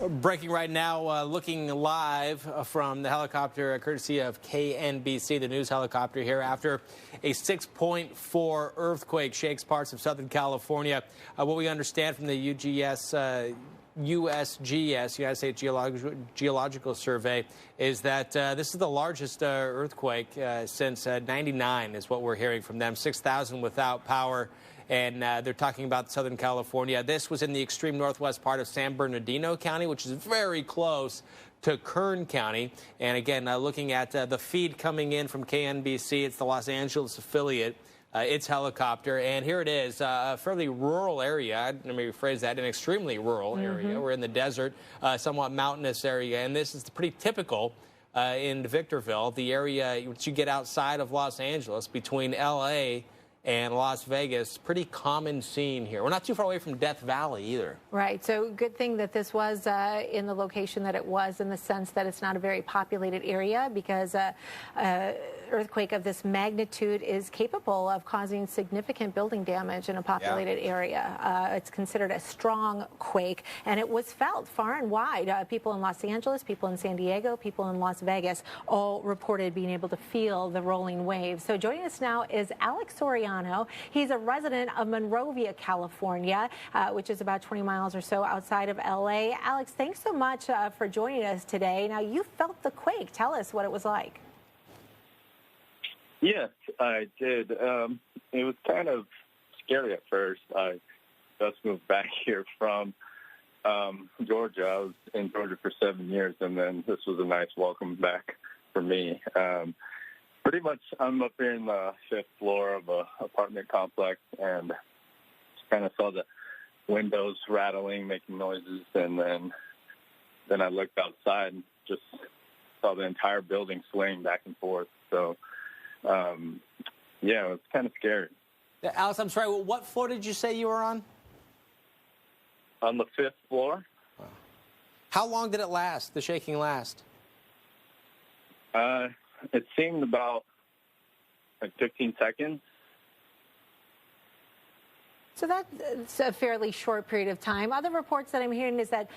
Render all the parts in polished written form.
Breaking right now, looking live from the helicopter, courtesy of KNBC, the news helicopter here, after a 6.4 earthquake shakes parts of Southern California. What we understand from the USGS, United States Geological Survey, is that this is the largest earthquake since '99, is what we're hearing from them. 6,000 without power. And they're talking about Southern California. This was in the extreme northwest part of San Bernardino County, which is very close to Kern County. And again, looking at the feed coming in from KNBC, it's the Los Angeles affiliate, its helicopter. And here it is, a fairly rural area. Let me rephrase that, an extremely rural area. We're in the desert, somewhat mountainous area. And this is pretty typical in Victorville, the area once you get outside of Los Angeles, between L.A. and Las Vegas. Pretty common scene here. We're not too far away from Death Valley either. Right. So good thing that this was in the location that it was, in the sense that it's not a very populated area, because earthquake of this magnitude is capable of causing significant building damage in a populated area. It's considered a strong quake, and it was felt far and wide. People in Los Angeles, people in San Diego, people in Las Vegas all reported being able to feel the rolling waves. So joining us now is Alex Soriano. He's a resident of Monrovia, California, which is about 20 miles or so outside of L.A. Alex, thanks so much for joining us today. Now, you felt the quake. Tell us what it was like. Yes, I did. It was kind of scary at first. I just moved back here from Georgia. I was in Georgia for 7 years, and then this was a nice welcome back for me. Pretty much, I'm up here in the 5th floor of an apartment complex, and just kind of saw the windows rattling, making noises, and then I looked outside and just saw the entire building swaying back and forth. So, yeah, it was kind of scary. Alex, I'm sorry, what floor did you say you were on? On the 5th floor. Wow. How long did it last, the shaking last? It seemed about like 15 seconds. So that's a fairly short period of time. Other reports that I'm hearing is that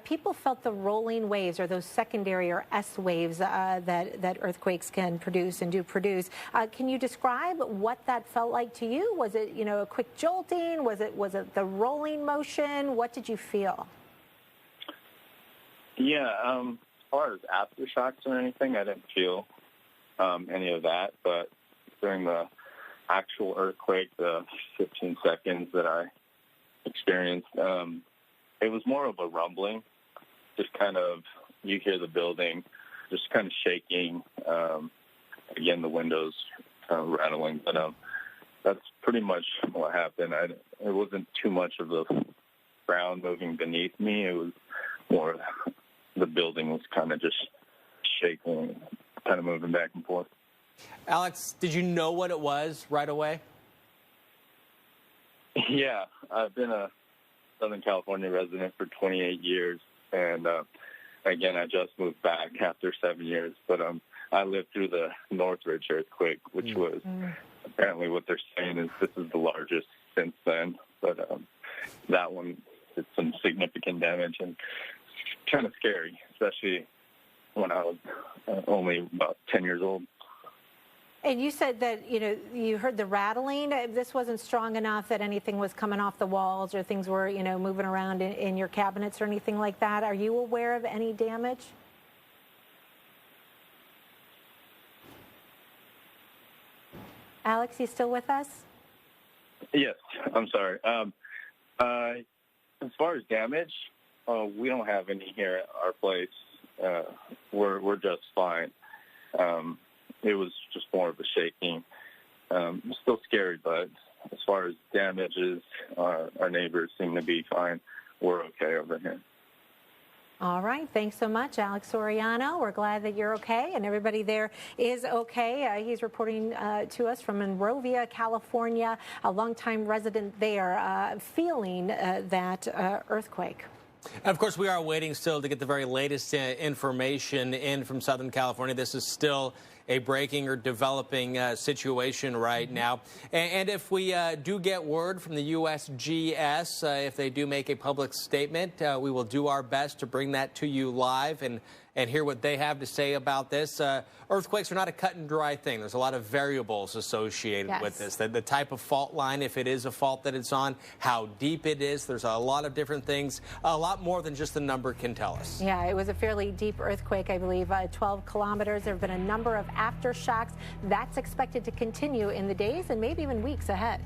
people felt the rolling waves, or those secondary or S waves that earthquakes can produce and do produce. Can you describe what that felt like to you? Was it, a quick jolting? Was it the rolling motion? What did you feel? Yeah, as far as aftershocks or anything, I didn't feel any of that. But during the actual earthquake, the 15 seconds that I experienced, it was more of a rumbling. Just kind of, you hear the building just kind of shaking. Again, the windows rattling. But that's pretty much what happened. It wasn't too much of the ground moving beneath me. It was more the building was kind of just shaking, kind of moving back and forth. Alex, did you know what it was right away? Yeah, I've been a Southern California resident for 28 years, and again, I just moved back after 7 years. But I lived through the Northridge earthquake, which was apparently what they're saying is this is the largest since then. But that one did some significant damage and kind of scary, especially when I was only about 10 years old. And you said that, you heard the rattling. This wasn't strong enough that anything was coming off the walls or things were, moving around in your cabinets or anything like that. Are you aware of any damage? Alex, you still with us? Yes, I'm sorry. As far as damage, we don't have any here at our place. We're just fine. It was just more of a shaking. Still scary, but as far as damages, our neighbors seem to be fine. We're okay over here. All right. Thanks so much, Alex Soriano. We're glad that you're okay and everybody there is okay. He's reporting to us from Monrovia, California, a longtime resident there, feeling that earthquake. And of course, we are waiting still to get the very latest information in from Southern California. This is still a breaking or developing situation right now. And if we do get word from the USGS, if they do make a public statement, we will do our best to bring that to you live and hear what they have to say about this. Earthquakes are not a cut and dry thing. There's a lot of variables associated with this. The type of fault line, if it is a fault that it's on, how deep it is. There's a lot of different things, a lot more than just the number can tell us. Yeah, it was a fairly deep earthquake, I believe, 12 kilometers. There have been a number of aftershocks. That's expected to continue in the days and maybe even weeks ahead.